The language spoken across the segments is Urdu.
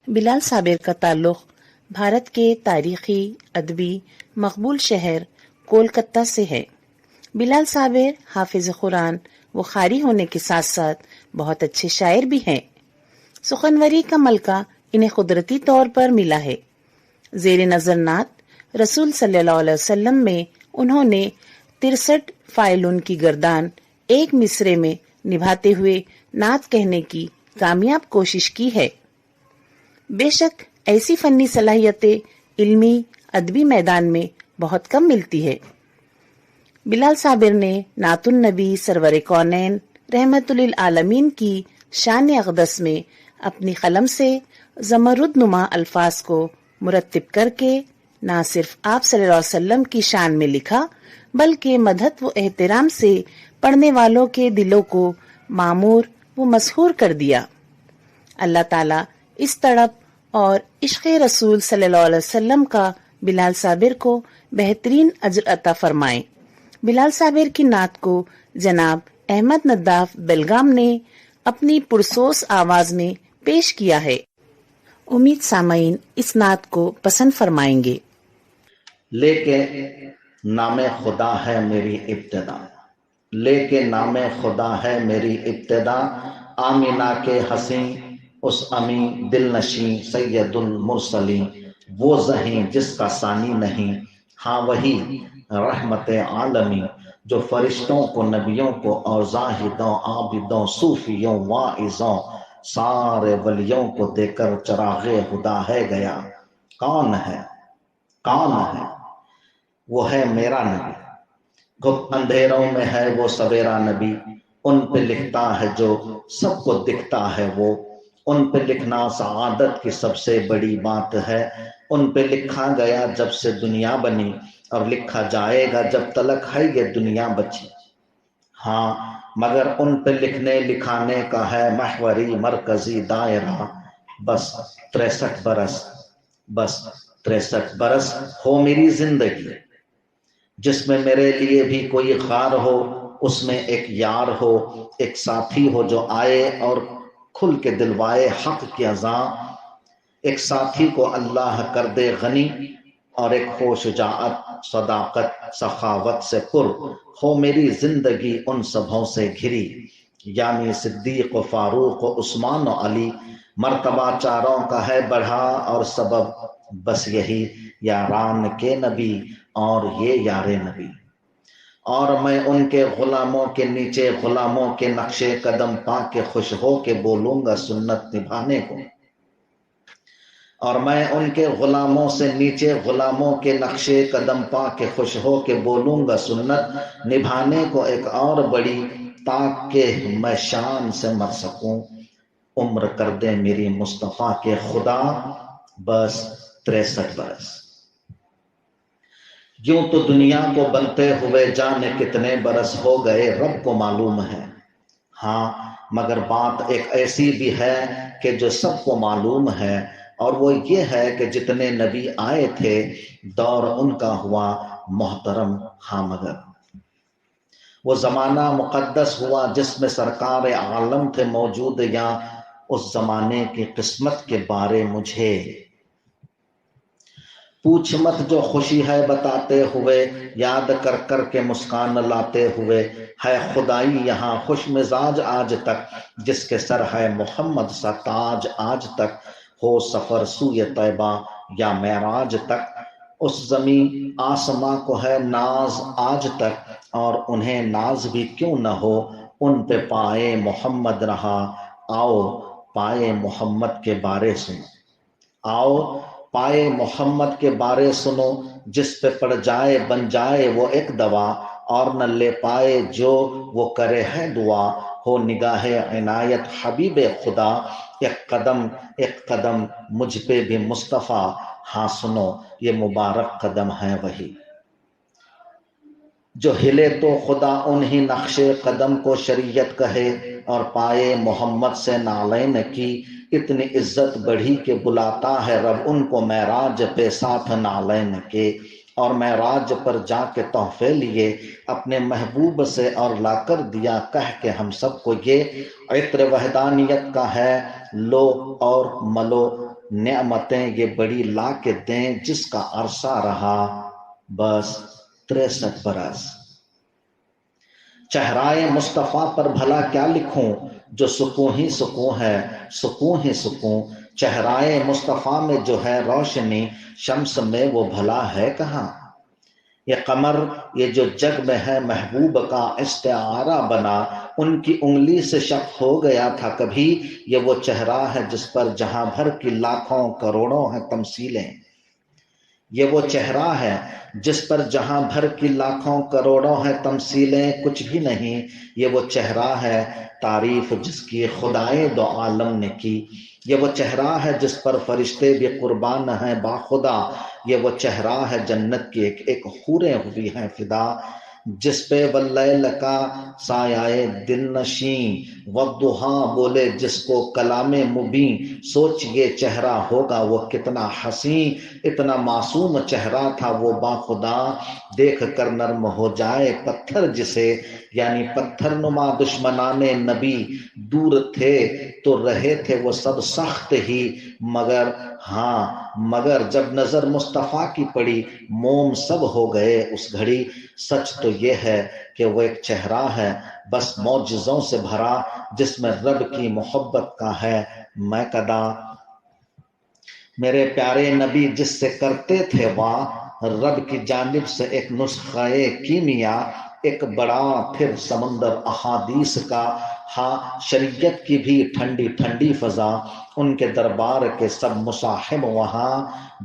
بلال صابر کا تعلق بھارت کے تاریخی ادبی مقبول شہر کولکتہ سے ہے۔ بلال صابر حافظ قرآن و قاری ہونے کے ساتھ ساتھ بہت اچھے شاعر بھی ہیں۔ سخنوری کا ملکہ انہیں قدرتی طور پر ملا ہے۔ زیر نظر نعت رسول صلی اللہ علیہ وسلم میں انہوں نے 63 فائلون کی گردان ایک مصرے میں نبھاتے ہوئے نعت کہنے کی کامیاب کوشش کی ہے۔ بے شک ایسی فنی صلاحیتیں علمی ادبی میدان میں بہت کم ملتی ہے۔ بلال صابر نے نعت النبی سرور کونین رحمت للعالمین کی شان اقدس میں اپنی قلم سے زمرد نما الفاظ کو مرتب کر کے نہ صرف آپ صلی اللہ علیہ وسلم کی شان میں لکھا بلکہ مدحت و احترام سے پڑھنے والوں کے دلوں کو معمور و مسحور کر دیا۔ اللہ تعالیٰ اس تڑپ اور عشق رسول صلی اللہ علیہ وسلم کا بلال صابر کو بہترین اجر عطا فرمائے۔ بلال صابر کی نعت کو جناب احمد نداف بیلگام نے اپنی پرسوس آواز میں پیش کیا ہے۔ امید سامعین اس نعت کو پسند فرمائیں گے۔ لے کے نام خدا ہے میری ابتدا، لے کے نام خدا ہے میری ابتدا، آمینہ کے حسین اس امی دل نشیں سید المرسلین، وہ ذہین جس کا ثانی نہیں، ہاں وہی رحمت عالمی، جو فرشتوں کو نبیوں کو اور زاہدوں عابدوں صوفیوں واعظوں سارے ولیوں کو دے کر چراغ خدا ہے گیا۔ کون ہے وہ ہے میرا نبی، گپ اندھیروں میں ہے وہ سویرا نبی، ان پہ لکھتا ہے جو سب کو دکھتا ہے وہ، ان پہ لکھنا سعادت کی سب سے بڑی بات ہے، ان پہ لکھا گیا جب سے دنیا بنی اور لکھا جائے گا جب تلک ہے یہ دنیا بچی۔ ہاں مگر ان پہ لکھنے لکھانے کا ہے محوری مرکزی دائرہ، بس 63 برس ہو میری زندگی، جس میں میرے لیے بھی کوئی خار ہو، اس میں ایک یار ہو، ایک ساتھی ہو جو آئے اور کھل کے دلوائے حق کی اذاں، ایک ساتھی کو اللہ کر دے غنی، اور ایک ہو شجاعت صداقت سخاوت سے پر، ہو میری زندگی ان سبھوں سے گھری، یعنی صدیق و فاروق و عثمان و علی، مرتبہ چاروں کا ہے بڑھا اور سبب بس یہی یاران کے نبی اور یہ یار نبی، اور میں ان کے غلاموں کے نیچے غلاموں کے نقش قدم پا کے خوش ہو کے بولوں گا سنت نبھانے کو، اور میں ان کے غلاموں سے نیچے غلاموں کے نقش قدم پا کے خوش ہو کے بولوں گا سنت نبھانے کو ایک اور بڑی، تاکہ میں شان سے مر سکوں، عمر کر دے میری مصطفیٰ کے خدا، بس 63 برس۔ یوں تو دنیا کو بنتے ہوئے جانے کتنے برس ہو گئے رب کو معلوم ہے، ہاں مگر بات ایک ایسی بھی ہے کہ جو سب کو معلوم ہے، اور وہ یہ ہے کہ جتنے نبی آئے تھے دور ان کا ہوا محترم، ہاں مگر وہ زمانہ مقدس ہوا جس میں سرکار عالم تھے موجود، یا اس زمانے کی قسمت کے بارے مجھے پوچھ مت جو خوشی ہے بتاتے ہوئے، یاد کر کر کے مسکان لاتے ہوئے، ہے خدائی یہاں خوش مزاج آج تک، جس کے سر ہے محمد سا تاج آج تک، ہو سفر سوئے طیبہ یا معراج تک، اس زمین آسماں کو ہے ناز آج تک، اور انہیں ناز بھی کیوں نہ ہو، ان پہ پائے محمد رہا، آؤ پائے محمد کے بارے سنو، آؤ پائے محمد کے بارے سنو، جس پہ پڑ جائے بن جائے وہ ایک دوا، اور نہ لے پائے جو وہ کرے ہے دعا، ہو نگاہ عنایت حبیب خدا، ایک قدم مجھ پہ بھی مصطفیٰ، ہاں سنو یہ مبارک قدم ہے وہی، جو ہلے تو خدا انہی نقش قدم کو شریعت کہے، اور پائے محمد سے نالین کی اتنی عزت بڑھی کہ بلاتا ہے رب ان کو معراج پہ ساتھ نالین کے، اور معراج پر جا کے تحفے لیے اپنے محبوب سے، اور لا کر دیا کہہ کے ہم سب کو یہ عطر وحدانیت کا ہے، لو اور ملو نعمتیں یہ بڑی لا کے دیں جس کا عرصہ رہا بس 63 برس۔ چہرائے مصطفیٰ پر بھلا کیا لکھوں جو سکون ہی سکون ہے، سکون ہی سکون۔ چہرائے مصطفیٰ میں جو ہے روشنی، شمس میں وہ بھلا ہے کہاں؟ یہ قمر یہ جو جگ میں ہے محبوب کا استعارہ بنا، ان کی انگلی سے شق ہو گیا تھا کبھی، یہ وہ چہرہ ہے جس پر جہاں بھر کی لاکھوں کروڑوں ہیں تمثیلیں۔ یہ وہ چہرہ ہے جس پر جہاں بھر کی لاکھوں کروڑوں ہیں تمثیلیں، کچھ بھی نہیں۔ یہ وہ چہرہ ہے تعریف جس کی خدائے دو عالم نے کی، یہ وہ چہرہ ہے جس پر فرشتے بھی قربان ہیں باخدا، یہ وہ چہرہ ہے جنت کی ایک حوریں ہوئی ہیں فدا، جس پہ واللیل کا سایہ دل نشین والضحیٰ بولے جس کو کلام مبین۔ سوچ یہ چہرہ ہوگا وہ کتنا حسین، اتنا معصوم چہرہ تھا وہ باخدا، دیکھ کر نرم ہو جائے پتھر جسے، یعنی پتھر نما دشمنان نبی دور تھے تو رہے تھے وہ سب سخت ہی، مگر جب نظر مصطفیٰ کی پڑی موم سب ہو گئے اس گھڑی۔ سچ تو یہ ہے کہ وہ ایک چہرہ ہے بس معجزوں سے بھرا، جس میں رب کی محبت کا ہے میکدہ۔ میرے پیارے نبی جس سے کرتے تھے واہ، رب کی جانب سے ایک نسخہ کیمیا، ایک بڑا پھر سمندر احادیث کا، ہاں شریعت کی بھی ٹھنڈی ٹھنڈی فضا، ان کے دربار کے سب مصاحب وہاں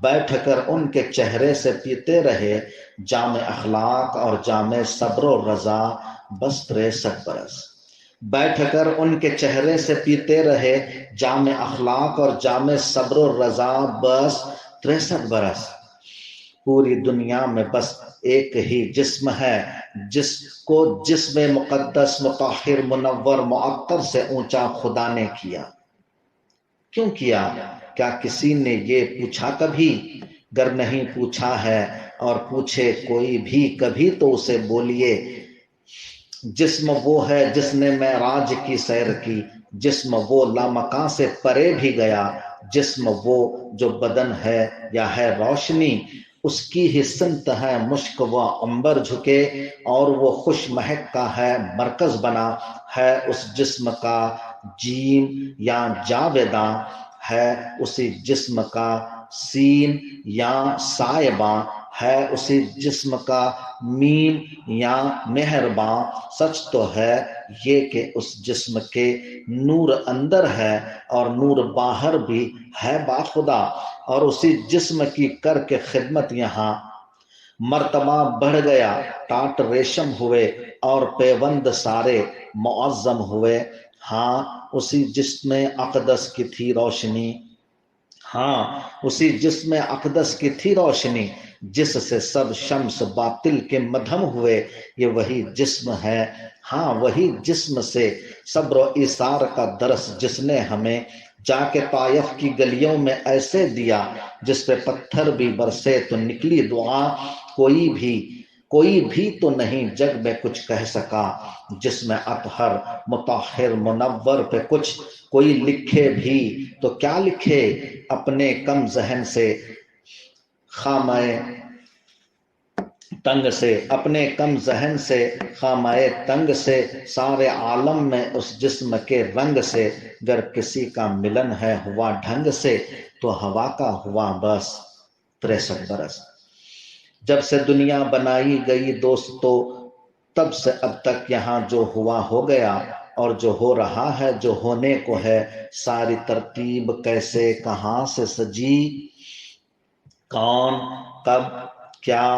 بیٹھ کر ان کے چہرے سے پیتے رہے جام اخلاق اور جام صبر و رضا، بس 63 برس۔ بیٹھ کر ان کے چہرے سے پیتے رہے جام اخلاق اور جام صبر و رضا، بس 63 برس۔ پوری دنیا میں بس ایک ہی جسم ہے جس کو جسم مقدس مطہر منور معطر سے اونچا خدا نے کیا۔ کیوں کیا؟ کیا کسی نے یہ پوچھا کبھی؟ گر نہیں پوچھا ہے اور پوچھے کوئی بھی کبھی تو اسے بولیے، جسم وہ ہے جس نے معراج کی سیر کی، جسم وہ لامکاں سے پرے بھی گیا، جسم وہ جو بدن ہے یا ہے روشنی، اس کی ہی سمت ہے مشک و عنبر جھکے، اور وہ خوش مہک کا ہے مرکز بنا، ہے اس جسم کا جیم یا جاویداں، ہے اسی جسم کا سین یا سائباں، ہے اسی جسم کا میم یا مہرباں۔ سچ تو ہے یہ کہ اس جسم کے نور اندر ہے اور نور باہر بھی ہے باخدا، اور اسی جسم کی کر کے خدمت یہاں مرتبہ بڑھ گیا، ٹاٹ ریشم ہوئے اور پیوند سارے معظم ہوئے۔ ہاں اسی جسم اقدس کی تھی روشنی، ہاں اسی جسم اقدس کی تھی روشنی، جس سے سب شمس باطل کے مدھم ہوئے، یہ وہی جسم ہے، ہاں وہی جسم سے صبر و ایثار کا درس جس نے ہمیں جا کے طائف کی گلیوں میں ایسے دیا، جس پہ پتھر بھی برسے تو نکلی دعا، کوئی بھی تو نہیں جگ میں کچھ کہہ سکا، جس میں اطہر مطہر منور پہ کچھ کوئی لکھے بھی تو کیا لکھے، اپنے کم ذہن سے خامۂ تنگ سے، اپنے کم ذہن سے خامۂ تنگ سے، سارے عالم میں اس جسم کے رنگ سے، گر کسی کا ملن ہے ہوا ڈھنگ سے تو ہوا کا ہوا بس 63 برس۔ جب سے دنیا بنائی گئی دوستو تب سے اب تک یہاں جو ہوا ہو گیا، اور جو ہو رہا ہے جو ہونے کو ہے، ساری ترتیب کیسے کہاں سے سجی، کون کب کیا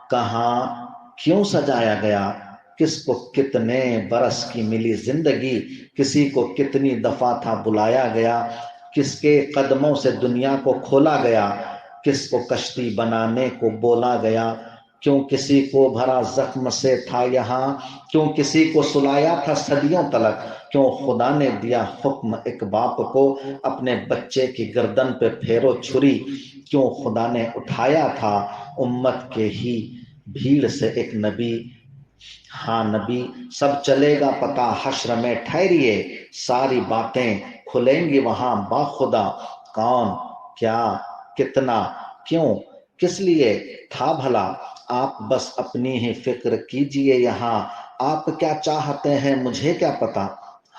کہاں کیوں سجایا گیا، کس کو کتنے برس کی ملی زندگی، کسی کو کتنی دفعہ تھا بلایا گیا، کس کے قدموں سے دنیا کو کھولا گیا، کس کو کشتی بنانے کو بولا گیا، کیوں کسی کو بھرا زخم سے تھا یہاں، کیوں کسی کو سلایا تھا صدیوں تلک، کیوں خدا نے دیا حکم ایک باپ کو اپنے بچے کی گردن پہ پھیرو چھری، کیوں خدا نے اٹھایا تھا امت کے ہی بھیڑ سے ایک نبی، ہاں نبی سب چلے گا پتہ حشر میں ٹھہریے، ساری باتیں کھلیں گی وہاں باخدا، کون کیا، کتنا، کیوں، کس لیے تھا بھلا؟ آپ بس اپنی ہی فکر کیجئے یہاں، آپ کیا چاہتے ہیں مجھے کیا پتا؟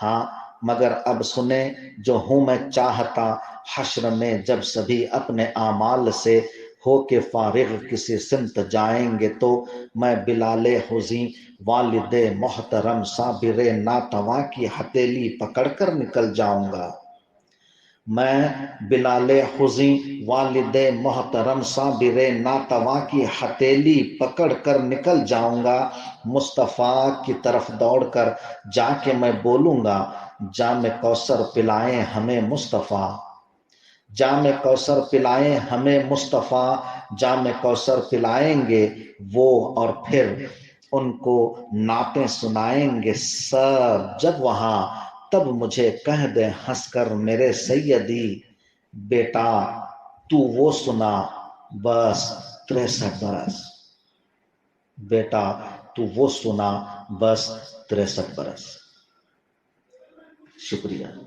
ہاں مگر اب سنیں جو ہوں میں چاہتا، حشر میں جب سبھی اپنے اعمال سے ہو کے فارغ کسی سمت جائیں گے تو میں بلال حزیں والد محترم صابر ناتواں کی ہتھیلی پکڑ کر نکل جاؤں گا۔ میں بلال حزیں والد محترم صابر ناتواں کی ہتھیلی پکڑ کر نکل جاؤں گا، مصطفیٰ کی طرف دوڑ کر جا کے میں بولوں گا، جام کوثر پلائیں ہمیں مصطفیٰ، جام کوثر پلائیں ہمیں مصطفیٰ، جام کوثر پلائیں گے وہ اور پھر ان کو نعتیں سنائیں گے سب جب وہاں، تب مجھے کہہ دے ہنس کر میرے سیدی، بیٹا تو وہ سنا بس 63 برس، بیٹا تو وہ سنا بس 63 برس۔ شکریہ۔